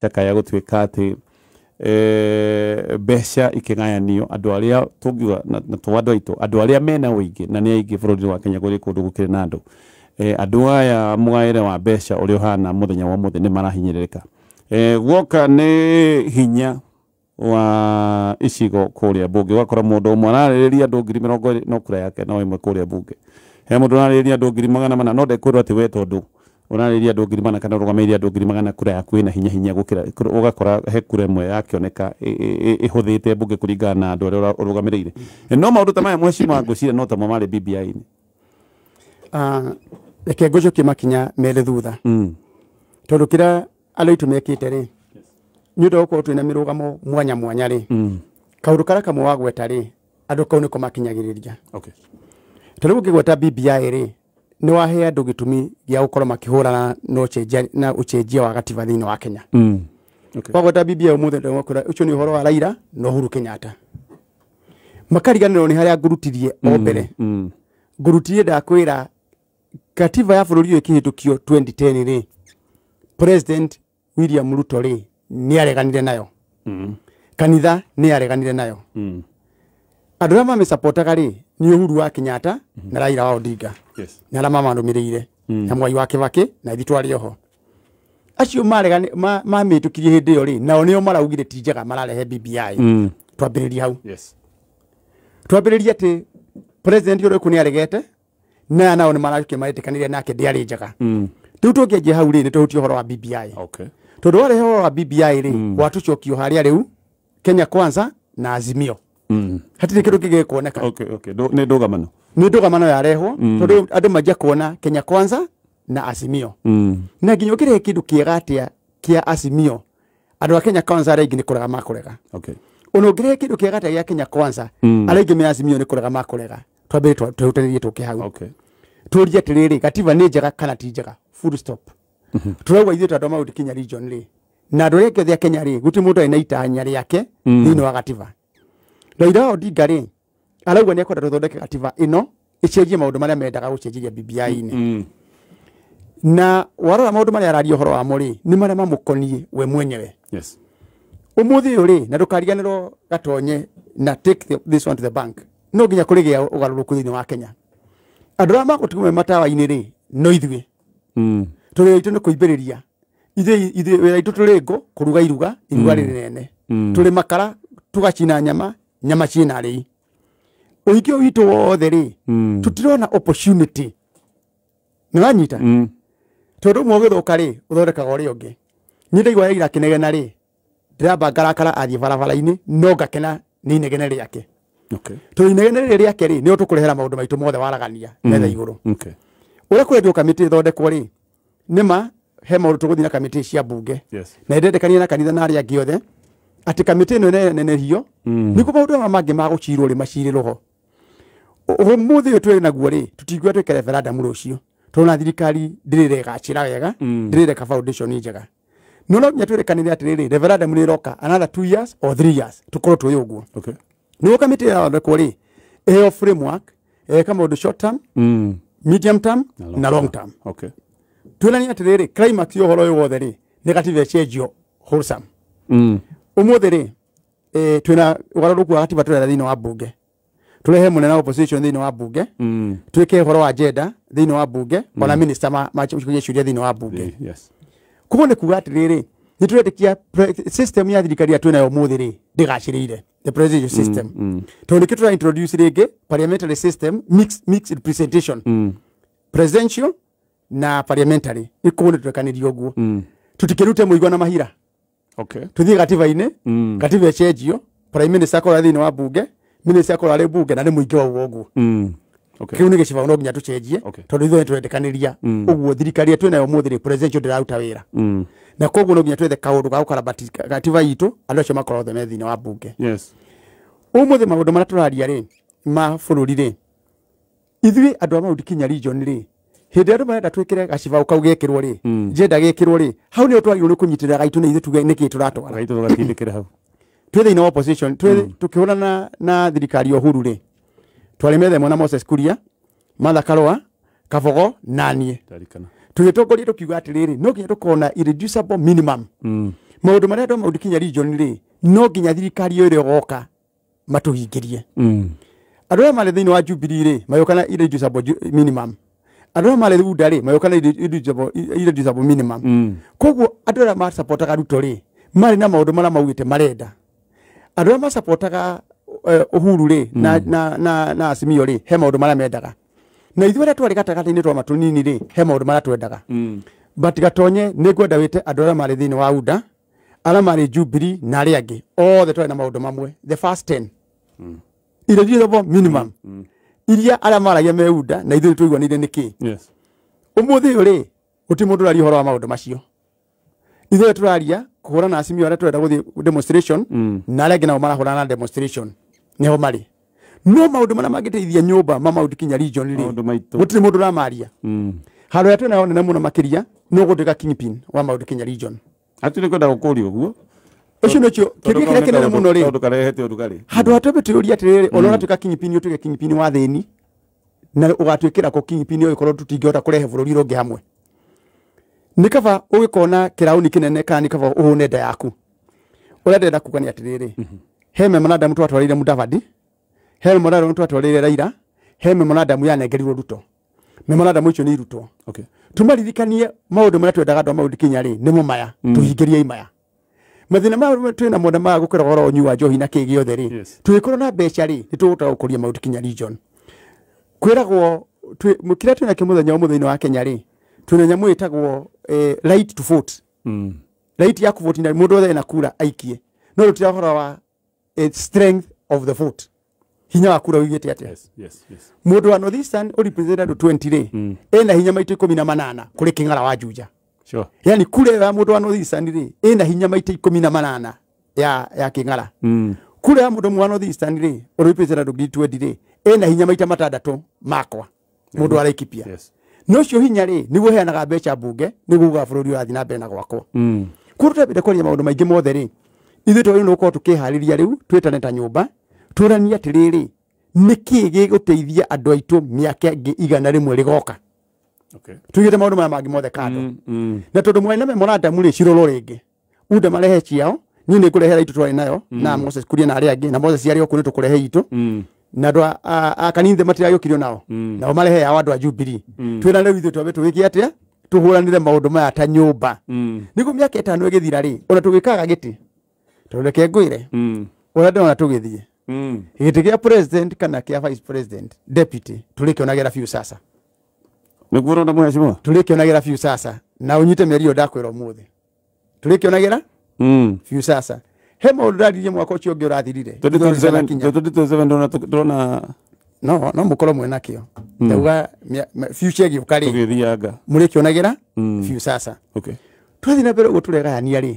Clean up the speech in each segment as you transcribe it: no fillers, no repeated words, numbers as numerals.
takaya gutwika ati besha ikingayanio andu aria tungiwa na twandu itu andu aria mena uingi na ni aingi bururi wa Kenya kuri kundu gukire na andu andu aya mugaire wa besha uri uhana muthenya wa muthi ni marahinyirika gwoka ni hinya wa icigo kuria bunge wakora mundu umwe arariria andu 20 no kura yake no imwe kuria bunge he mundu arariria andu 100 no ndekwirwo ati we tondu urariria andu 100 kana rugameiria andu 100 kura yaku ina hinya gukira ugakora he kura imwe yakioneka ihuthite bunge kuringana na andu aria urugamirire no maundu ta maya mweshima ngucira no ta mari BBI ni reke ngujukie makinya mere thutha tondu kira aloitu mekite ri ni ndo ko twina mirugamo mwanya ri kaundu kara kamwe wa gweta ri andu kau niko makinyagiriria okay tondu ngigweta BBI ri ni wahe andu gitumi gya gukorwo makihurana no cenjia na ucenjia wa gatiba thini wa Kenya okay gweta BBI umuthe ndo ngakura ucio ni uhoro wa Raila no Uhuru Kenyatta makariganiro ni haria ngurutirie o mbere ngurutirie ndakwira katiba ya bururi uyu kihitukio 2010 ri President William Ruto ri ni areganire nayo kanitha ni areganire nayo andu aria mamisupportaga ri ni Uhuru wa Kenyatta na Raila wa Odinga yes na aria mamandumirire na Mwai wa Kibaki na ithitwari oho acio maregani mamitukirie hindi yo ri nao nio maraugire ti njega mararehe BBI twambiriria hau yes twambiriria ati president uri kuni aregete na nao ni mararukia maretikanirie nake ndiari njega tu tukienje hau ri ni tuhutie horo wa BBI okay tondu wale horo wa BBI ri watucokio haria riu Kenya Kwanza na Azimio hatire kindu kigekuoneka okay ni ndugamano yarehwo tondu andu majia kuona Kenya Kwanza na Azimio na nginyo kire kindu kiega atia kia Azimio andu a Kenya Kwanza aringi ni kurega makurega okay ono ngire kindu kiega atia gia Kenya Kwanza aringi me Azimio ni kurega makurega twambire twahutanirie tuke hau okay turia tiriri gatiba ni njega kana ti njega full stop turauga ithuĩ tondũ maũndũ Kenya region ri na andũ arĩa othe a Kenya ri guti mũndũ ena itanya rĩake thĩinĩ wa gatiba Raila Odinga ri arauga nĩ ekwenda tũthondeke gatiba ĩno ĩcenjie maũndũ marĩa mendaga gũcenjia BBI-inĩ na warora maũndũ marĩa araria ũhoro wamo ri nĩ marĩa mamũkoniĩ we mwenyewe yes ũmũthĩ ũyũ ri na ndũkariganĩrwo gatonye na take this one to the bank no nginya kũrĩgĩa ũgarũrũku thĩinĩ wa Kenya andũ arĩa magũtigwo matawa-inĩ ri no ithuĩ tuli itu ni kuimbiriria ithe wira itu tuli ngo kuruga iruga rinene tuli makara tugacina nyama cina ri uikio witu wothe ri tutirona opportunity niranyita tondu mwogithuka ri uthondekaga uri ungi nyindaigwa yaira kinegena ri ndiramba ngarakara athie barabara-ini no ngakena ni inegene riake okay to inegene riake ri ni utukurehera maundu maitu mothe waragania metha iguru okay ura kwendio kamiti thondekwo ri nima he maundu tuguthina kamiti cia bunge yes na ndendekania na kanitha na aria angi othe ati kamiti ino nenehio niko maundu mangi ma gucirwo ri macirirwo umuthi uyu twi naguo ri tutigwa twike referendum rucio tuna thirikari ndirire gacira wega ndirire ka foundation njega no nyatwire kanitha atiriri referendum ni roka another 2 years or 3 years tukorwo twi uguo okay ni kamiti ya ndeko ri eyo framework kama maundu short term medium term na long term okay twina atiriri climax yo horo yo wothe ri negative change wholesome umuthi ri twina ugaruruku wa gatiba turera thini wa bunge turehe munene wa opposition thini wa bunge twike horo wa agenda thini wa bunge ona minister ma ciuria thini wa bunge yes kuko ni kuga atiriri ni turetikia system ya thirikari ya twina yo umuthi ri ndigacirire the presidential system to nikitura introduce rege parliamentary system mixed representation presidential na parliamentary ikuone turekanirio guo tutikirute muigwa na mahira okay tuthie gatiba-ini gatiba cenjio prime minister akora thini wa bunge minister akora ri bunge na ni muingi wa uguo okay kiu ni giciba no nginya tucenjie tondu ithuĩ turendekaniria uguo thirikari yetu nayo muthi ri presidential ndiraruta wira na koguo no nginya twethe kaundu ga gukarabati gatiba itu andu acio makorwo othe me thini wa bunge yes umuthi maundu maria turaria ri ma bururi ri ithuĩ andu a Mount Kenya region ri hindi andu marenda twikire gaciba ukau gekirwo ri njenda gekirwo ri hau ni twagirwo ni kunyitirira gaitu ni ithu tuge niki turatwara gaitu tugatindikira hau twethe ina opposition tukihurana na thirikari Uhuru ri twari methe mwana Moses Kuria Martha Karua Kabogo nanie tarikana tugitongoria tukiuga atiriri no nginya tukona irreducible minimum maundu maria ndo Mount Kenya region ri no nginya thirikari ire goka matuhingirie andu aria mari thiini wa Jubilee ri mayokana irreducible minimum andu aria mari UDA ri mayokana irreducible minimum koguo andu aria ma supportaga Ruto ri mari na maundu maria maugite marenda andu aria ma supportaga Uhuru ri na Azimio ri he maundu maria mendaga na ithuĩ aria twari gatagati-inĩ twa matunini ri he maundu maria twendaga but gatonye nĩ ngwenda wĩte andũ arĩa marĩ thĩinĩ wa UDA arĩa marĩ Jubilee na arĩa angĩ othe twarĩ na maũndũ mamwe the first 10 irreducible minimum iria arĩa maragia me UDA na ithuĩ tũiguanĩire nĩkĩ ũmũthĩ ũyũ rĩ gũtirĩ mũndũ ũraria ũhoro wa maũndũ macio ithuĩ tũraria kũhũrana na Azimio arĩa tũrenda gũthiĩ demonstration na arĩa angĩ nao marahũrana na demonstration nĩho marĩ no maũndũ marĩa mangĩteithia nyũmba ma Mount Kenya region rĩ gũtirĩ mũndũ ũramaria handũ ya twĩna nene mũno makĩria no gũtuĩka kingpin wa Mount Kenya region atĩ kwenda gũkũria ũguo ũcio nĩkĩo kĩrĩa kĩrĩa kĩnene mũno rĩ handũ ha twambe twĩũria atĩrĩrĩ ona ũratuĩka kingpin ũtuĩke kingpin wa thĩni na ũgatuĩkĩra ko kingpin ũgĩkorwo tũtingĩhota kũrehe bũrũri ũngĩ hamwe nĩ kaba ũgĩkona kĩraũni kĩnene kana nĩ kaba ũhũne nda yaku ũrĩa ndĩrenda kuga nĩ atĩrĩrĩ he memorandum twatwarĩire Mudavadi he memorandum twatwarĩire Raila he memorandum yanengerirwo Ruto memorandum icio nĩ irutwo tumaririkanie maũndũ marĩa twendaga andũ a Mount Kenya rĩ nĩmo maya tuhingirie imaya mathina ma twĩna mũndũ ma gũkĩra goro ũnyui wa njohi na kĩ gĩothe rĩ tũgĩkorwo na mbeca rĩ nĩ tũgũtaka gũkũria Mount Kenya region kwĩragwo kĩrĩa twĩna kĩ mũthenya wa mũthenya wa Kenya rĩ twĩna nyamũ ĩtagwo right to vote right ya kũvoti na mũndũ wothe ena kura aikie no rũtira ũhoro wa strength of the vote hinya wa kura wigĩte atĩa mũndũ wa North Eastern represent andũ 20 rĩ ena hinya maita 18 kũrĩ Kĩng'ara wa Juja yani kura ya mũndũ wa North Eastern rĩ ena hinya maita 18 ya Kĩng'ara kura ya mũndũ wa North Eastern rĩ represent andũ 20 rĩ ena hinya maita 6 makwa mũndũ wa Laikipia no cio hinya rĩ nĩguo heanaga mbeca mbunge nĩguo uga bũrũri ũrathiĩ na mbere na gwakwo kũruta bĩte kwaria maũndũ maingĩ mothe rĩ ithuĩ twagĩrĩirwo nĩ gũkorwo tũkĩharĩria rĩu twĩtane ta nyũmba tũranie atĩrĩrĩ nĩkĩ gĩgũteithia andũ aitũ mĩaka ĩngĩ 100 rĩgoka tũigĩte maũndũ maya mangĩ mothe kando na tondũ mwene memorandum rĩ cirorwo rĩngĩ UDA marehe ciao niĩ nĩ ngũrehera itũ twarĩ nayo na Moses Kuria na arĩa angĩ na Moses arĩ okuo nĩ tũkũrehe itũ na andũ a kanitha matirayũkirio nao nao marehe yao andũ a Jubilee twĩna rĩu ithuĩ twambe tũgĩke atĩa tũhũranĩre maũndũ maya ta nyũmba nĩguo mĩaka 5 ĩgĩthira rĩ ona tũgĩkaga gĩtĩ tũreke ngwĩre ũrĩa ndĩrona tũgĩthiĩ gĩtĩ gĩa president kana kĩa vice president deputy tũrĩkĩonagĩra biũ sasa nĩguo ũrona mheshimiwa tũrĩkĩonagĩra biũ sasa na ũnyite mĩeri ĩyo ndakwĩra ũmũthĩ tũrĩkĩonagĩra biũ sasa he maũndũ ndaririe mwaka ũcio ũngĩ ũrathirire 2027 no mũkorwo mwena kĩo ndauga future gĩũka rĩ tũgĩthianga mũrĩkĩonagĩra biũ sasa twathiĩ na mbere ũguo tũregayania rĩ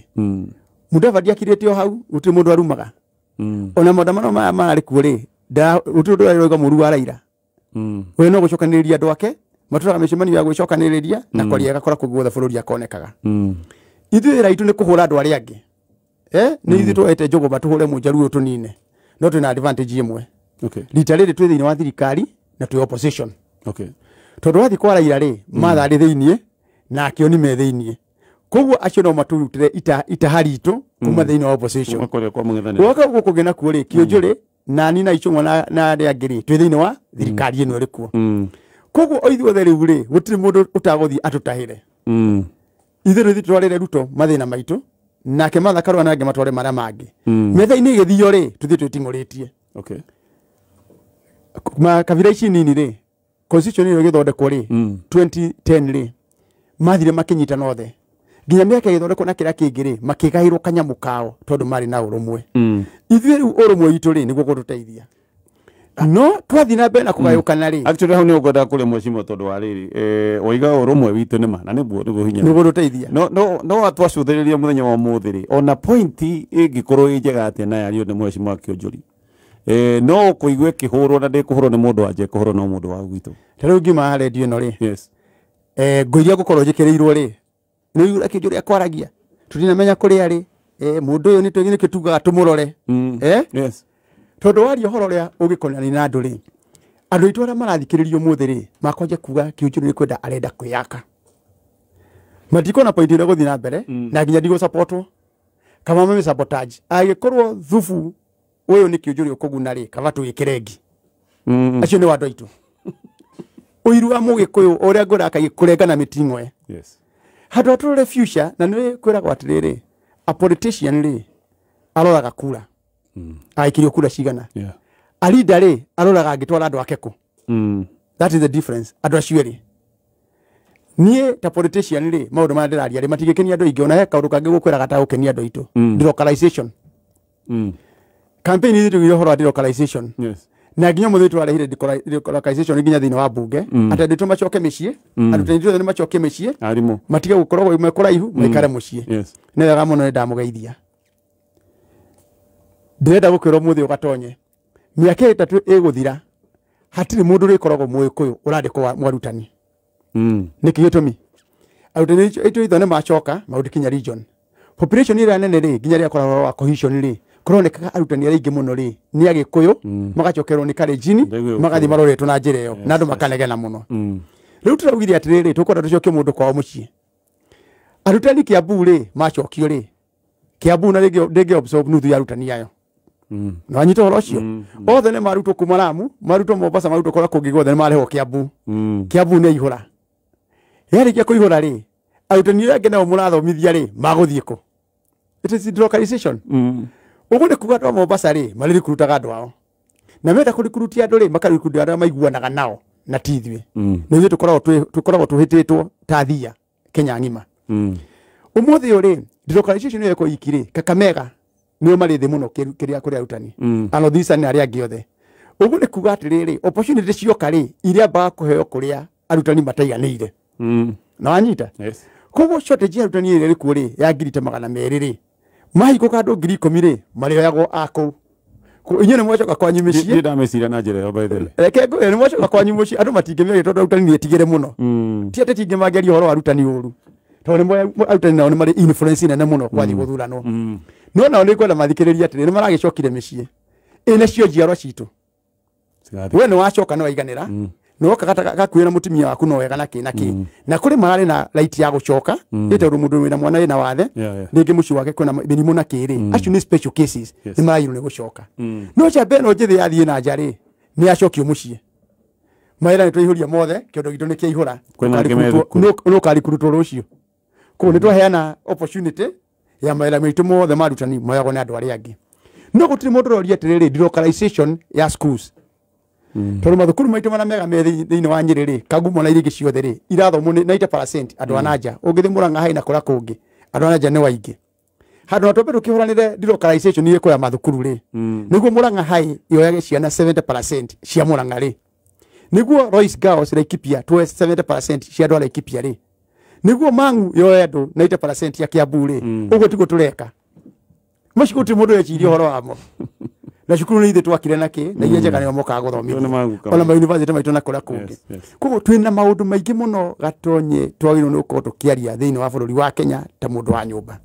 Mudavadi akirĩtio hau gũtirĩ mũndũ arumaga ona maũndũ maya marĩ kuo rĩ gũtirĩ ũndũ ũrauga mũru wa Raila we no gũcokanĩrĩria andũ ake matũraga mĩcemanio ya gwĩcokanĩrĩria na kwaria gakora kũu guothe bũrũri akonekaga ithuĩ wĩra witũ nĩ kũhũra andũ arĩa angĩ nĩ ithuĩ twete Njũgũma tũhũre Mũjaruo tũnine no twĩna advantage ĩmwe rita rĩrĩ twĩ thĩinĩ wa thirikari na twĩ opposition tondũ wathiĩ kwa Raila rĩ matha arĩ thĩiniĩ na akĩoni me thĩiniĩ koguo acio no matũrutĩre itaha ritũ kuma thĩinĩ wa opposition woka ũguo kũgĩ nakuo rĩ Kĩũnjũrĩ na Nina Ichung'wa na arĩa angĩ rĩ twĩ thĩinĩ wa thirikari ĩno ĩrĩ kuo koguo o ithuĩ othe rĩu rĩ gũtirĩ mũndũ ũtagũthiĩ atũtahĩre ithuĩ rĩu twarĩre Ruto mathĩna maitũ nake Martha Karua na angĩ matware marĩa mangĩ metha-inĩ ĩgĩthio rĩ tũthiĩ twĩting'ũrĩtie kabira ici nini rĩ constitution ĩyo ĩgĩthondekwo rĩ 2010 rĩ mathire makĩnyitana othe nginya mĩaka ĩgĩthondekwo na kĩrĩa kĩngĩ rĩ makĩgaĩrwo kanyamũ kao tondũ marĩ na ũrũmwe ithuĩ rĩu ũrũmwe witũ rĩ nĩguo gũtũteithia no twathiĩ na mbere na kũgayũkana rĩ actually hau nĩ ũkwenda kũrĩa mheshimiwa tondũ wa rĩrĩ waiga ũrũmwe witũ nĩ ma na nĩguo hinya nĩguo gũtũteithia no atwacũthĩrĩria mũthenya wa mũthĩ rĩ ona point ĩngĩkorwo ĩ njega atĩa na yario nĩ mheshimiwa Kĩũnjũri no kũigua kĩhũrwo na ndĩkũhũrwo nĩ mũndũ wanje kũhũrwo no mũndũ wa gwitũ ta rĩu ngiuma redio ĩno rĩ ngũiria gũkorwo njĩkĩrĩirwo rĩ nĩ igũra Kĩũnjũri akwaragia tũtinamenya kũrĩa rĩ mũndũ ũyũ nĩ kĩtugaga tũmũrore tondũ waria ũhoro ũrĩa ũgĩkonani na andũ rĩ andũ aitũ arĩa marathikĩrĩrio mũthĩ rĩ makwanja kuga Kĩũnjũri nĩ kwenda arenda kwĩyaka matikona point ĩrĩa gũthiĩ na mbere na nginya ndigũ support kama meme sabotage agikorwo thufu uyu ni kiujuri ukuguna ri kaba tuikirengi acio ni wandu aitu uiru wa mugikuyu uria nguraka gikurengana mitingwe yes handu aturore future na ni kwiragwo atiriri a politician ri aroraga kura aikirio kura cigana yeah a leader ri aroraga agitwara andu ake ku that is the difference andu acio ri nie ta politician ri maundu ma ndiraria ri matigikenia andu ingi ona he kaundu kangi gukwiraga ta gukenia andu aitu delocalization campaign ithu yo horo delocalization yes na nginya muthitu arehire delocalization nginya thini wa bunge atendetwo macoke micii atendetwo ni macoke micii arimo matige gukorwo mekora ihu maikare mucii yes ne wega muno ni ndamugeithia ndirenda gukwira muthi ugatonye miaka 3 iguthira hatiri mundu rikoragwo muikuyu urandikwo mwarutani niki gitumi arutani itu ithone macoka maudikinya region population ira nene ri nginya ria koragwo wa cohesion ri kuroneka arutani ari ingi muno ri ni agikuyu magacokerwo ni karejini magathi maroretwo na njira iyo na andu makanegena muno riu turaugire atiriri tukwenda tucoke mundu kwao mucii arutani Kiambu ri macokio ri Kiambu na rigi absorb nuthu ya arutani ayo no anyito horo cio othe ne marutwo kuma Lamu marutwo Mombasa marutwo kora kungi gothe ne mareho Kiambu Kiambu ne ihura yari kia kuihura ri arutani ange nao murathomithia ri maguthie ku it is delocalization ugu ne kuga twa Mombasa ri mariri kurutaga andu ao na menda kurikurutia andu ri makarikurutia andu maiguanaga nao na tithwe no ithu tukoragwo tuhititwo ta thia Kenya ngima umuthi uri delocalization yeko ikire Kakamega niyo marithi muno kiria kuri arutani anothisa ni aria angi othe ugu ne kuga atiriri opportunity cioka ri iria ba kuheo kuria arutani mataiganire na anyita yes kogo shortage ya arutani iri ku ri ya ngiri 200 ri mahiko kandu ngiri 10 ri marioyagwo ako ko inye ne mwacoka kwanyu micii ndida mesira na njira yo by the way reke ngo ne mwacoka kwanyu mucii andu matingimire tondu arutani ni etigire muno ti ate tingimageria horo arutani uru tondu mwe arutani nao ni mari influence nene muno kwathi guthurano no nao ni kwenda mathikiriria atiri ni maragicokire micii ina cio njiarwa citu we ni wacoka ni waiganira no gakuira mutumia waku no wega naki na kuri marari na right ya gucoka ite ru mundu wina mwana ina wathe ningi muci wake kuna mirimu na kiri acio ni special cases ni marayiru ni gucoka no cha beno jithi yathie na njari ni acokio mucii maira ni twihuria mothe kiondo gitu ni kiihura no kari kurutwo rucio ko ni twaheana opportunity ya maira mitu mothe marutani moyago ni andu aria angi no gutiri mundu roria atiriri delocalization ya schools tondu mathukuru maitu mana mega me thiini wa Nyeri Kagumo na irigi ciothe ri irathomo 90% andu ananja ungithi Murang'a haina kura kungi andu ananja ni waingi handu na twambe tukihuranire delocalization ire kwa mathukuru ri niguo Murang'a hai yoyage ciana 70% cia Murang'a ri niguo Royce Girls Laikipia 70% cia andu Laikipia ri niguo Mang'u yoye andu 90% ya Kiambu ri uguo tiguo tureka maciko ti mundu eciria horo wamo na cukuru ni ithe twakire naki na iria njega ni moka guthomithia ona ma university maitu na kura kungi koguo twina maundu maingi muno gatonye twagirwo ni ukorwo tukiaria thiini wa bururi wa Kenya ta mundu wa nyumba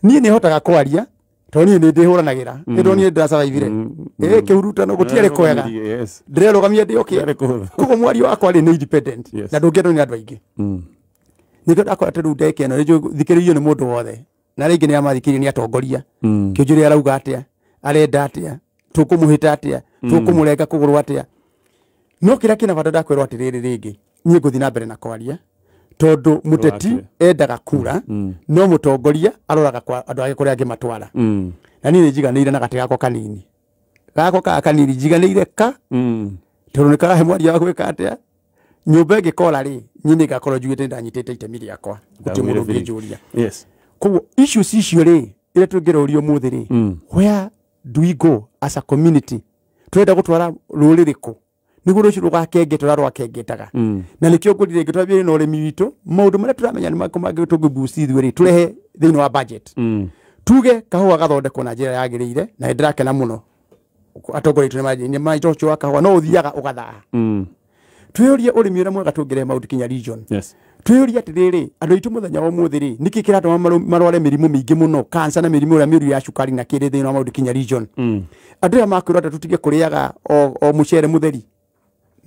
nie ni hotaga kwaria tondu nie ni ndihuranagira ndo nie ndasurvivire kihurutano gutiare kwega ndirerugamia ndi okay koguo mwari wakwa ri ni independent na ndungiendwo ni andu aingi nikio ndakora tu ndeke no thikiririo ni mundu wothe na ringi ni amathikirie ni atongoria kiunjuri arauga atia arenda atia tukumuhita atia tukumurenga kuguru atia no kira kina bado ndakwirwo atiriri ringi nie nguthi na mbere na kwaria tondu muteti endaga kura no mutongoria aroraga kwa andu ake kuria angimatwara na nie njiganire na gatega ko kanini gako ka kanini njiganire ka tondu nikahe mwari wa gwika atia nyumba ngikora ri nyine gakorwo njugite ndanyitite itemi riakwa guti mundu ngijuria yes ko issues icio ri ire tungirorio muthi ri where do we go as a community twenda gutwara ruririku niguo rucio rugakenge turarwa kengetaga na nikio ngurire ngitwabire no remi witu maundu maria turamenya ni makomange tungubusi thweri turehe thiini wa budget tuge kahua gathondekwo na njira yagirire na ndirakena muno atongoria tune ni maitocho wa kahua no uthiaga ugathaa twiyurie urimi uria mwega tungire maundu kinya region yes twiyurie atiriri andu itu muthenya wa muthi ri niki kiratu marware mirimu mingi muno cancer na mirimu uria miuru ya cukari na kiri thiini wa maundu kinya region andu ya makwirwo tutige kuriaga o mucere mutheri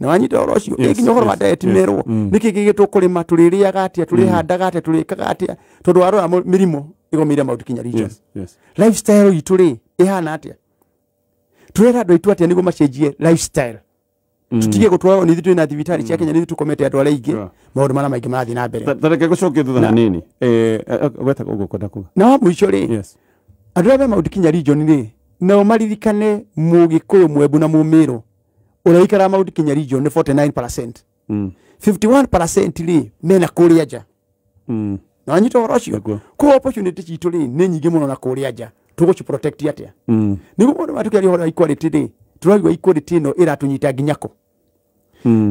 na wanyita orocio ikinyo horo wa diet merwo niki gigitwo kurima tuririaga atia turihandaga atia turikaga atia tondu arora mirimu igomire Mount Kenya region. Yes. Lifestyle itu ri ihana atia. Turera andu itu atia nigo macenjie lifestyle. Tutige gutwara ni thitu na thibitari cia Kenya ni thitu komete andu aria ingi maundu mara maingi marathi na mbere. Tareke gucokia thutha nini. Gweta ugo kwenda kuga. Na wa mwisho ri. Yes. Andu aba Mount Kenya region ri no maririkane Mugikuyu Mwembu na Mumiru. Uraikara Mount Kenya region ni 49%. 51% ri mena kuria nja. Na anyita orocio. Ko opportunity citu ri ni nyingi muno na kuria nja. Tuguci protect atia. Nigo mundu matukiari horo equality ri. Turagwa equality no iratunyita nginyako.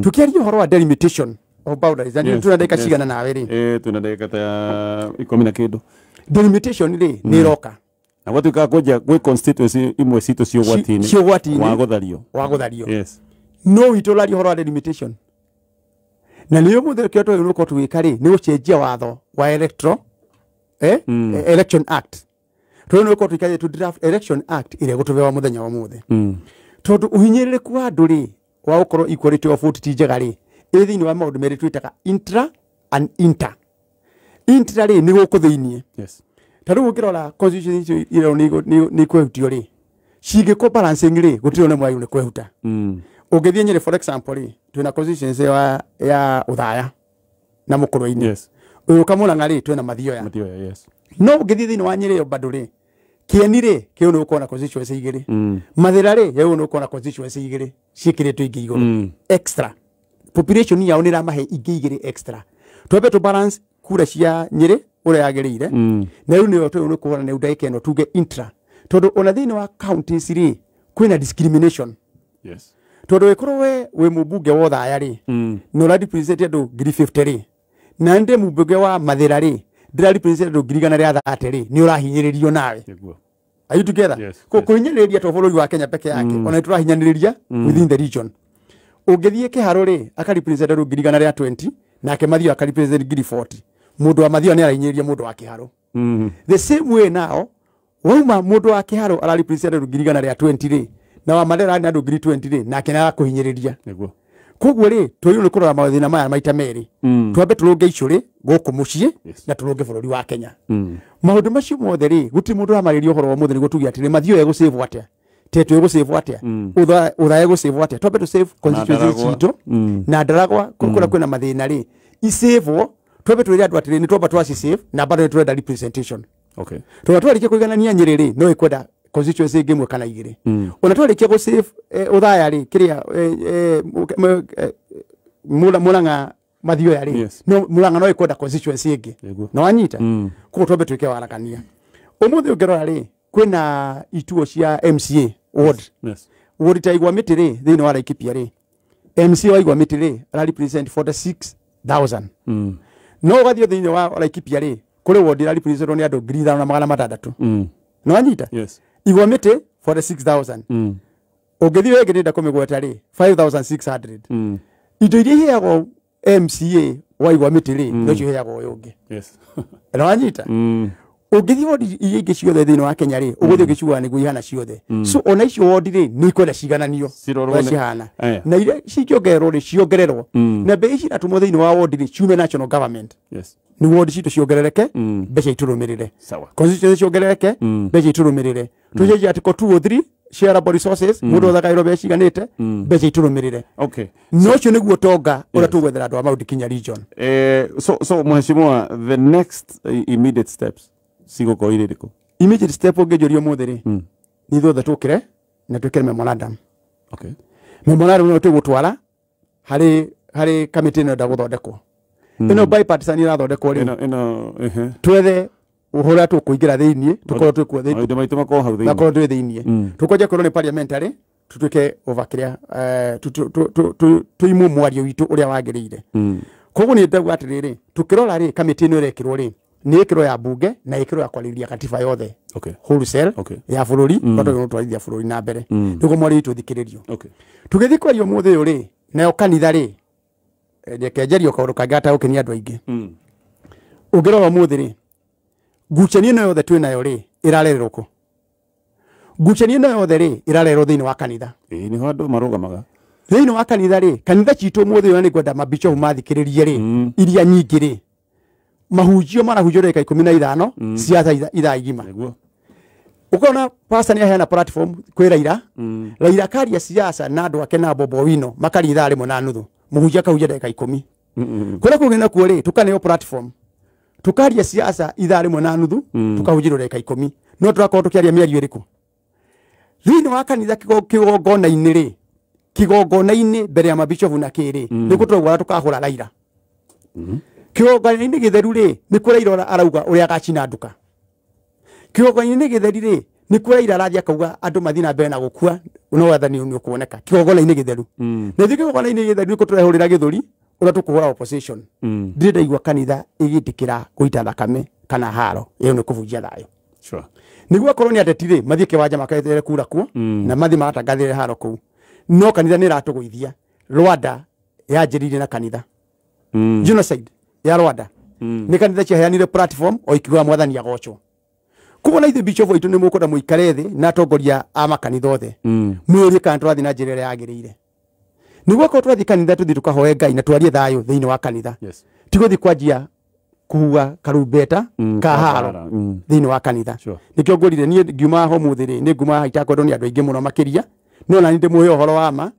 Tukiari horo wa delimitation of boundaries. And tuna ndeka cigana nawe ri. Tuna ndeka ta 10 na kindu. Delimitation ri ni roka. Na watu ka koja gwe constituency imwe cito cio gwatini. Wa guthario. Yes. No itolari horo wa delimitation. Na niyo muthe kyoto yuko tuwikari ni gucenjia watho wa Election Act. Tuno ko tukaje to draft Election Act ile gutubewa muthenya wa muthe. Tondu uhinyirireku wa andu ri wa gukorwo equality of vote ti njega ri ithini wa maundu meri twitaga intra and inter. Intra ri ni guku thiini. Yes. Tadu gukirora constitution ile ni kwehutio ri. Cige ko balancing ri gutiro ne mwayu ne kwehuta. Ugithie nyere for example ri twina constitution ya uthaya na mukuru-ini. Yes. Uyu kamulanga ri twina mathio ya. Yes. No ugithie thini wa nyere yo bado ri kieni ri kiu no ukona constituency igiri. Mathira ri yeu no ukona constituency igiri cikiritwe ingi iguru extra population yao ni ramahe ingi igiri extra twebe to balance kura cia nyiri uria yagirire na riu ni oto no kuona ne udaike no tuge intra tondu ona thini wa counties ri kwina discrimination. Yes. Tondu wikoro we mubunge wa Uthaya ri no la represent andu 50 ri na ndi mubunge wa Mathira ri ndira represent andu 130 ri ni urahinyiririo nawe. Are you together? Yes. Ko kuhinyiriria to bũrũri wa Kenya peke yake ona turahinyiriria within the region. Ugithie kiharo ri aka represent andu 120 nake Mathio aka represent 40. Mundu wa Mathio ni arahinyiriria mundu wa kiharo. The same way now wauma mundu wa kiharo ara represent andu 120 ri na wa Mathira ni andu 20 ri nake na kuhinyiriria. Koguo ri tũyũ nĩ kũrora mathĩna maya maita merĩ twambe tũrũnge icio ri gũkũ mũciĩ na tũrũnge bũrũri wa Kenya. Maũndũ macio mothe ri gũtirĩ mũndũ ũramarĩria ũhoro wa mũthenya nĩguo tuge atĩrĩ Mathio egũsave atia Tetu egũsave atia Uthaya egũsave atia twambe tũsave constituency citũ na Ndaragwa kũrĩa kwĩna mathĩna ri isave twambe twĩre andũ atĩrĩ nĩ twamba twacisave na bado nĩtũrenda representation. Okay. Twarĩkia kũiganania Nyĩrĩ ri no ikwenda constituency ingimwe kana igiri. Ona twarikia go save Uthaya ri kiria Murang'a Mathio ya ri no Murang'a no ikwenda constituency ingi no anyita ko twambe twike warakania umuthi ungerora ri kwina ituo cia MCA ward. Yes. Ward ta igwa miti ri thini wa Laikipia ri MCA wa igwa miti ri ara represent 46,000 no gathio thini wa Laikipia ri kuri ward ara represent ni andu 3,600 no anyita. Yes. Igwa miti 46,000 ugithio wege ndenda kumigweta ri 5,600 indo iria heagwo MCA wa igwa miti ri no cio heagwo uyu ungi. Yes. No anyita ugithio wodi ingi ciothe thini wa Kenya ri uguthio giciwa niguo ihana ciothe so ona icio wodi ri ni ikwenda cigananio cihana na iria cingiongererwo ri ciongererwo na mbeca ici natumwo thini wa wodi ri ciume national government. Yes. Ni wodi citu ciongerereke mbeca iturumirire sawa constituency ciongerereke mbeca iturumirire tujeje article 203 shareable resources mundu othagairo mbeca ciganite mbeca iturumirire. Okay. No cio niguo tonga ura tugwethera andu a Mount Kenya region. So mheshimiwa, the next immediate steps sigoko iriko immediate step ungejorio muthe ri ni thothe tukire na twikire memorandum. Okay. Memorandum no twigutwara hari committee no ndaguthondekwo ino bipartisan irathondekwo ri twethe uhora tukuingira thiini tukorwo twikuo thiini ndio maituma ko hau thiini tukorwo twi thiini tukoje korwo ni parliamentary tutwike overkiria tuimu mwario witu uria wagirire koguo ni ndagu atiriri tukirora ri committee no irekirwo ri ni ikiro ya bunge na ikiro ya kwariria katiba yothe. Okay. Wholesale ya bururi bato no twarithia bururi na mbere niguo mwari tuthikiririo. Okay. Tugithi kwario muthe uyu ri nayo kanitha ri ndekenjerio kaundu kangata ukenia andu aingi ungirora muthe ri ngucanio no yothe twinayo ri irarererwo ku ngucanio no yothe ri irarererwo thiini wa kanitha ni ho andu marugamaga thiini wa kanitha ri kanitha citu muthe uyu ni kwenda mabicho mathikiririe ri iria nyingi ri mahujio marahujio ndagĩka 15 ciaca ithaa igima Niguo. ukona pastor ni aheana platform kwĩ Raila Raila karia siasa na andũ ake na Bobo Wino makari ithaa rĩmwe na nuthu mũhujia kahujia ndagĩka 10 kũrĩa kũgĩna kuo rĩ tukaneo platform tukaria siasa ithaa rĩmwe na nuthu tukahujirwo ndagĩka 10 no turakorwo tukiaria mĩario ĩrĩkũ thĩinĩ wa kanitha kĩgongona-inĩ rĩ kĩgongona-inĩ mbere ya mabishofu na kĩrĩ nĩ gũtũrauga tukahũra Raila kĩgongona-inĩ gĩtheru rĩ nĩ kũ Raila arauga ũrĩa agacina nduka kĩgongona-inĩ gĩtheri rĩ nĩ kũ Raila arathia akauga andũ mathi na mbere na gũkua no wathani nĩ ũkuoneka kĩgongona-inĩ gĩtheru na thĩ kĩgongona-inĩ gĩtheru nĩ kũtũrehũrĩra gĩthũri ũrĩa tũkũhũra opposition ndirĩ ndaigua kanitha ĩgĩtĩkĩra gũita thakame kana haro ĩyo nĩ kũbunjia thayũ Sure. nĩguo akorwo nĩ ateti rĩ mathiĩ kĩwanja maketere kura kuo na mathi magatangathĩre haro kũu no kanitha nĩ ĩratũgũithia Rwanda yanjĩrĩirie na kanitha genocide ya Rwanda nĩ kanitha ciaheanire platform o ikiuga mwathani agocwo kuko na ithe bishop waitu nĩ mũkũra mũikare thĩ na atongoria a makanitha othe mwĩrĩ kana tũrathiĩ na njĩra ĩrĩa yagĩrĩire nĩguo akorwo tũrathiĩ kanitha tũthiĩ tũkahoe Ngai na twarie thayũ thĩinĩ wa kanitha tigũthiĩ kwanjia kuhuga karumbeta kaharo thĩinĩ wa kanitha nĩkĩo ngũrire niĩ ngiuma ho mũthĩ rĩ nĩ nguma itakwendwo nĩ andũ aingĩ mũno makĩria no na nĩ ndĩmũhe ũhoro wa ma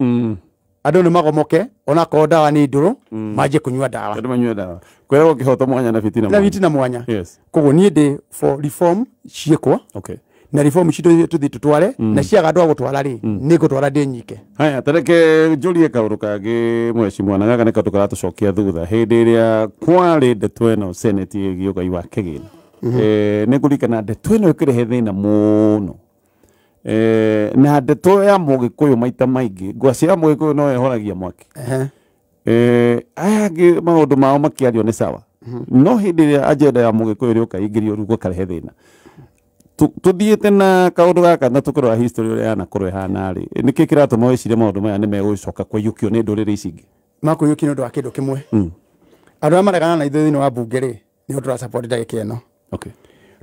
andũ nĩ magomoke ona korwo ndawa nĩ ndũrũ manjie kũnyua ndawa Andũ manyue ndawa kwĩrwo kĩhoto mwanya na fitina mwanya koguo niĩ ndĩ for reform ciĩkwo na reform citũ tũthiĩ tũtware na ciaga andũ a gũtwara rĩ nĩ ngũtwara ndĩ nyike haya tareke njũrie kaũndũ kangĩ mwecimu na gaka nĩ kaũndũ karatũcokia thutha hĩndĩ ĩrĩa kwarĩ ndeto ĩno senate ĩgiĩ ũgai wa kĩgĩna nĩ ngũririkana ndeto ĩno ĩkĩrehe thĩna mũno na ndeto ya Mũgĩkũyũ maita maingĩ ngwaci ya Mũgĩkũyũ no ĩhoragia mwaki aya angĩ maũndũ mao makĩario nĩ sawa no hĩndĩ ĩrĩa agenda ya Mũgĩkũyũ rĩoka ingĩrio rũgo karehe thĩna tuthiĩte na kaũndũ gaka na tũkĩrora history ũrĩa yanakorwo ĩhana rĩ nĩkĩ kĩratũma wĩcirie maũndũ maya nĩ megũcoka kũiyũkio nĩ ndũrĩrĩ ici ingĩ makũiyũkio nĩ ũndũ wa kĩndũ kĩmwe andũ arĩa maregana na ithuĩ thĩinĩ wa mbunge rĩ nĩo tũrasupport ndagĩka ĩno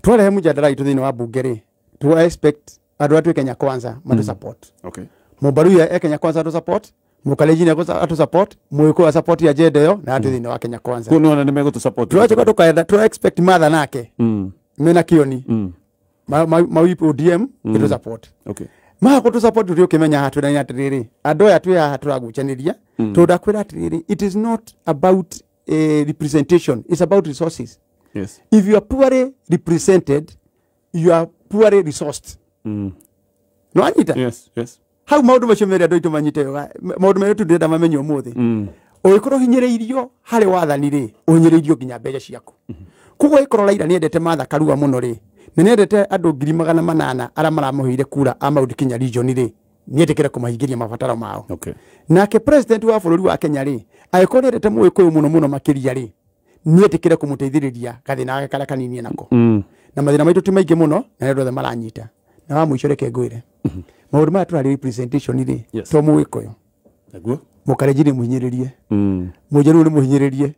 twarehe mũjadala itũ thĩinĩ wa mbunge rĩ twa expect andũ atũ Kenya Kwanza matũ support Mũbaruya Kenya Kwanza atũ support Mũkalenjin atũ support Mũgĩkũyũ support ya agenda ĩyo na atũ thĩinĩ wa Kenya Kwanza kuona nĩ megũtũ support tũracoka tũkaenda twa expect matha nake mena Kioni mawipo DM itũ support maga gũtũ support tũrĩ ũkĩmenya hatũ na atĩrĩrĩ andũ aya twĩ haha tũragucanĩria tũndakwĩra atĩrĩrĩ it is not about representation it's about resources if you are poorly represented you are poorly resourced no anyita hau maũndũ macio merĩ andũ aitũ manyite maũndũ merĩ tũndĩrenda mamenye ũmũthĩ ũgĩkorwo hinyĩrĩirio harĩ wathani rĩ ũhinyĩrĩirio nginya mbeca ciaku koguo ĩkorwo Raila nĩendete Martha Karua mũno rĩ na nĩendete andũ 800,000 arĩa maramũheire kura a Mount Kenya region rĩ nĩendekere kũmahingĩria mabataro mao nake president wa bũrũri wa Kenya rĩ agĩkorwo nĩendete Mũgĩkũyũ mũno makĩria rĩ nĩendekere kũmũteithĩrĩria gathĩna gake karĩa kanini nako na mathĩna maitũ ti maingĩ mũno na andũ othe maranyita na wa mũico reke ngwĩre maũndũ maya tũrarĩ representation rĩ to Mũgĩkũyũ Mũkalenjin nĩ mũhinyĩrĩrie Mũjaluo nĩ mũhinyĩrĩrie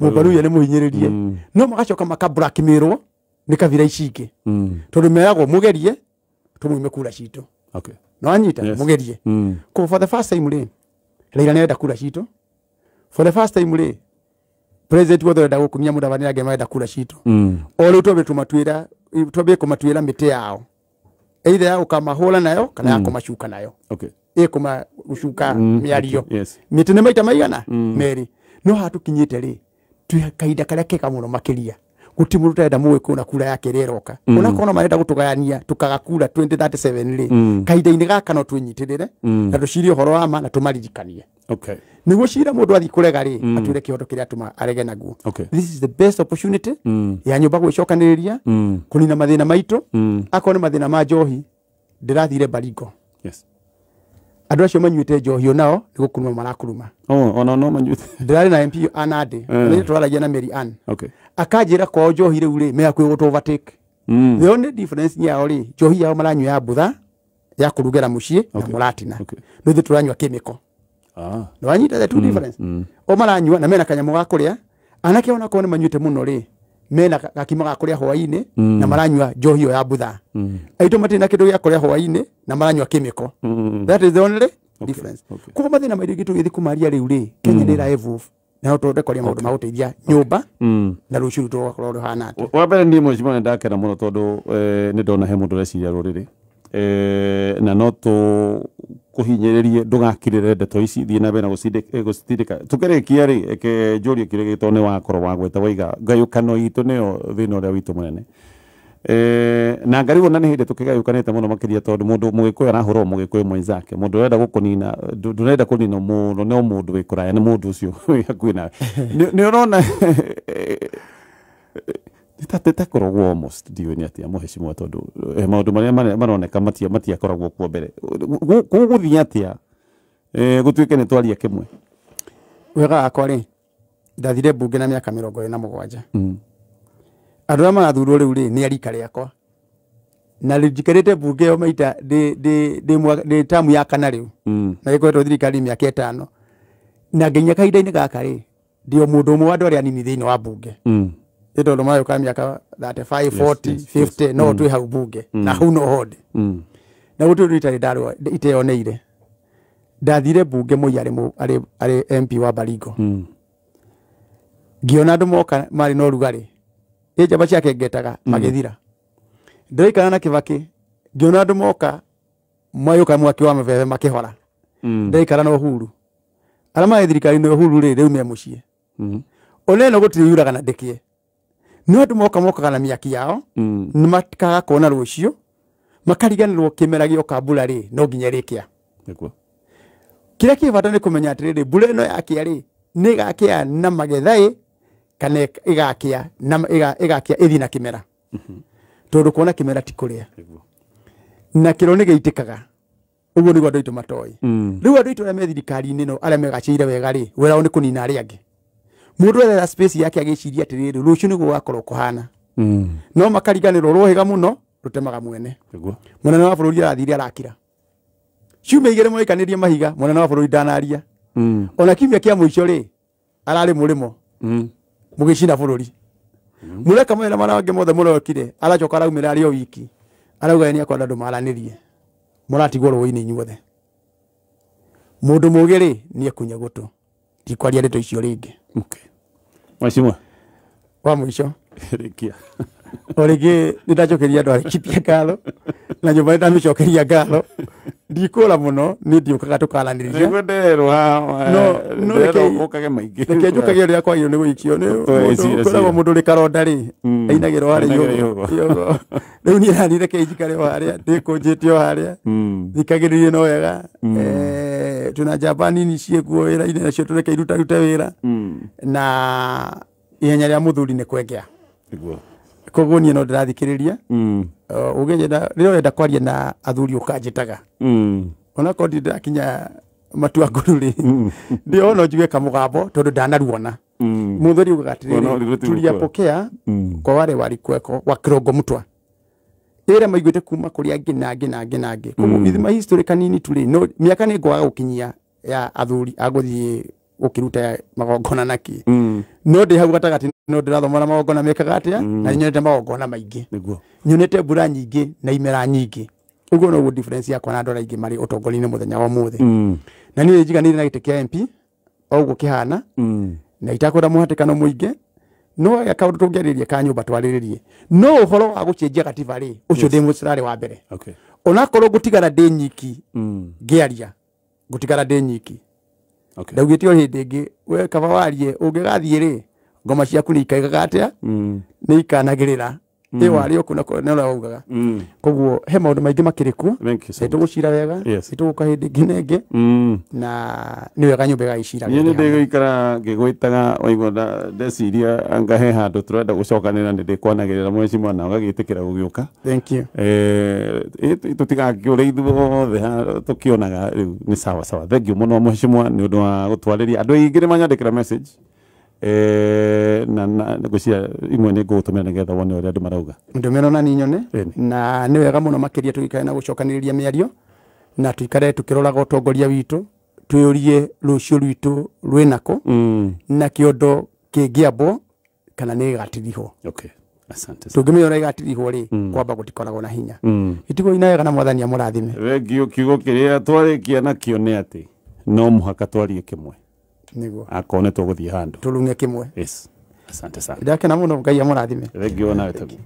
Mũbaruya nĩ mũhinyĩrĩrie no magacoka maka-blackmailwo nĩ kabira ici ingĩ tondũ meragwo mũgerie tũmuime kura citũ no anyita mũgerie for the first time rĩ Raila nĩenda kura citũ for the first time rĩ president wothe enda gũkumia Mũdavadi angĩ marenda kura citũ o rĩu twambie kũmatuĩra mĩtĩ yao either ya gũkamahũra nayo kana ya kũmacuka nayo kũmacuka mĩario mĩtĩ nĩ maita maigana merĩ no hatũkinyĩte rĩ twĩ kahinda karĩa kega mũno makĩria guti mũndũ ũrenda Mũgĩkũyũ na kura yake ĩrĩa ĩroka onakorwo marenda gũtũgayania tũkagakura 2037 rĩ kahinda-inĩ gaka no twĩnyitĩrĩre na tũcirie ũhoro wa ma na tũmaririkanie nĩguo cira mũndũ athiĩ kũrega rĩ atuĩre kĩhoto kĩrĩa atũma arege naguo this is the best opportunity ya nyũmba gwĩcokanĩrĩria kũnina mathĩna maitũ akorwo nĩ mathĩna ma njohi ndĩrathire Baringo andũ acio manyuĩte njohi onao nĩ gũkuruma marakuruma ona no manyuĩte ndĩrarĩ na MP Anade nĩ twaragia na Mary Ann akanjĩra kwao njohi rĩu rĩ mehakuhĩ gũtũ overtake the only difference yao rĩ njohi yao maranyua ya mbutha ya kũrugĩra mũciĩ na mũratina no ithuĩ tũranyua kĩmĩko no anyita the two difference o maranyua na mena kanyamũ ga kũrĩa anake onakorwo nĩ manyuĩte mũno rĩ mena gakima ga kũrĩa hwaĩ-inĩ na maranyua njohi ĩyo ya mbutha aitũ matirĩ na kĩndũ gĩa kũrĩa hwaĩ-inĩ na maranyua kĩmĩko that is the only difference kuko mathĩna maingĩ tũgĩthiĩ kũmaria rĩu rĩ Kenya nĩ ĩra evolve no tå kå ria maå ndå ma gå teithia nyå na rå ciå rå tågakorwo rå hana atä wa mbere niä mwecimu nä ndakena må no tondå nä ndona he må ndå reciria rå rä rä na no tå kå hinyä rä rie ndå gakirä re ndeto ici thiä na mbere na gå citindä ka tå kä rä kia rä ke njå rie kä rä gä to nä wakorwo wagweta waiga ngayå kano itå nä yo thä na å rä a witå må nene na ngarigwo na nä hä ndä tå kä gayå kanä te må no makä tondå må ndå må gä kå yå arahå rwo må gä kå yå mwenzake må ndå renda gå kå nina ndå renda kå nina må no no må ndå wä kå raya nä må ndå å cio wä hakuä nawe nä å rona nitakoragwo almost ndiå nä atä a må hecimwa tondå maå ndå marä a maroneka matiakoragwo kuo mbere gå gå thiä atä a gå tuä ke nä twaria kä mwe wega wakwa rä ndathire mbunge na mä aka 27 andå arä a magathurwo rä u rä nä arika rä akwa na rä njikarä te mbunge ä maita ndä tamu ya kana rä u na gä koretwo thirikari mä aka 5 na nginya kahinda-inä gaka rä ndä o må ndå å mwe wa andå arä a nini thä inä wa mbunge ä tondå magä ka mä aka 35 40 50 no twä hau mbunge na hau no hondä na gå tä rä itarä iteyoneire ndathire mbunge må arä MP wa Baringo ngiona andå moka marä na å rugarä ä njamba ciake ngetaga magä thira ndäraikara na kä bakä ngiona andå moka mayå ka mwaki wa mabebe makä hora ndäraikara na å huru arä a marä thirikari na å huru rä rä u me må ciä ona ä no gå tirä yuraga na ndäkie no andå mokaga na mä aki yao nä makaga kona rå cio makariganä rwo kä mera gä oka mbura rä no nginya rä kä a kä rä a kä bata nä kå menya atä rä rä mbura ä no yakä a rä nä gakä a na magetha kana ä gakä a ä thi na kä mera tondå kuona kä mera ti kå rä a na kä ro nä gä itä kaga å guo nä guo andå aitå matoä rä u andå aitå arä a me thirikari-inä no arä a megacä ire wega rä wä rao nä kå nina arä angä må ndå arera space yake agä ciria atä rä rä rå cio nä guo gakorwo kå hana no makariganä rwo rå hä ga må no rå temaga mwene må nene wa bå rå ri arathire arakira ciumia igä rä må raikanä rie mahiga må nene wa bå rå ri ndanaria ona kiumia kä a må ico rä ararä må rä mo må gä cina bå rå ri må reka mawä ra marĩa mangä mothe må rokire aracoka araumä ra arä o wiki arauga nä akwenda andå maranä rie må ratigwo rå inä inyuothe må ndå må gä rä nä ekunya gå tå tikwaria ndeto icio rä ngä mwacimwa wa må ico rĩkia o rä ngä nä ndacokeria andå arä ngatho na nyå mba nä ndamä cokeria ngatho ndikå ra må no nä ndiå kaga tå karanä riria nĩguo nderwo ũkage maingĩ reke njå kagä rä rä a kwagä nä gå ikio kwä ragwo må ndå rä karonda rä ainagä ro harä rä u niä rani reke njikare o harä a ndä kå njä te o harä a thikagä rä rie no wega twä na njamba nini ciäkuo wä ra-inä nacio tå reke irutarute wä ra na ihenya rä a må thuri nä kwengea koguo niä no ndä rathikä rä ria å gä njenda rä rä enda kwaria na athuri å kanjä taga ona korwo ndä ndakinya matua ngå rä ndä ona njuge kamå gambo tondå ndanaruona må thori ugaga atä rä tuliapokea kwa wale walikuweko wa Kirongo Mtwa ĩrĩa maiguĩte kuma kũrĩ angĩ na angĩ koguo ithima history kanini tũrĩ no mĩaka nĩ ngwaga gũkinyia ya athuri agũthiĩ gũkĩruta magongona naki no ndĩ hau gatagatĩ no ndĩrathoma magongona mekaga atĩa na nyonete magongona maingĩ nyonete mbura nyingĩ na imera nyingĩ ũguo no difference yakwa na andũ arĩa aingĩ marĩ ũtongoria-inĩ mũthenya wa ũmũthĩ na niĩ njiganĩire na gĩtĩ kĩa MP o ũguo kĩhana na itakwenda mũhatĩkano mũingĩ no ya kaundu tungĩarĩria ka nyũmba twarĩrĩrie no ũhoro wa gũcenjia gatiba rĩ ũcio ndĩ mũcirarĩ wa mbere ona korwo gũtigara ndĩ nyiki ngĩaria gũtigara ndĩ nyiki ndaugĩte o hĩndĩ ĩngĩ we kaba warie ũngĩgathiĩ rĩ ngoma ciaku nĩ ikaigaga atĩa nĩ ikanagĩrĩra ĩ warĩ okuna no raugaga koguo he maũndũ maingĩ makĩrĩ kuo tũgũcira wega tũgũka hĩndĩ nginenge na nĩ wega nyũmba ĩgagĩcira niĩ nĩ ndĩgũikara ngĩgwĩtaga waigua ndeciria ngahe handũ tũrenda gũcokanĩra nĩ ndĩkwanagĩrĩra mwecimu na ũgagĩtĩkĩra gũgĩũka tũtigakĩũrĩ ithuothe tũkĩonaga rĩu nĩ sawa sawa thengiũ mũno mwecimu nĩ ũndũ wa gũtwarĩria andũ aingĩ nĩ manyandĩkĩra message na ngwĩciria imwe nĩ ngũgũtũmĩra nĩgetha wone ũrĩa andũ marauga ndũmĩra ona niĩ nyone na nĩ wega mũno makĩria tũgĩikare na gũcokanĩrĩria mĩario na tũikare tũkĩroraga ũtongoria witũ twĩyũrie rũciũ rwitũ rwĩnakũ na kĩondo kĩngĩambwo kana nĩ gĩgatirihwo tũngĩmĩona ĩgatirihwo rĩ kwamba gũtikoragwo na hinya itigwo-ina wega na mwathani amũrathime kiugo kĩrĩa twarĩkia nakĩo nĩ atĩ no mũhaka twarie kĩmwe niguo akone tũgũthiĩ handũ tulunge kimwe yes asante sana ndakena muno ngai amũrathime thengiũ nawe tagu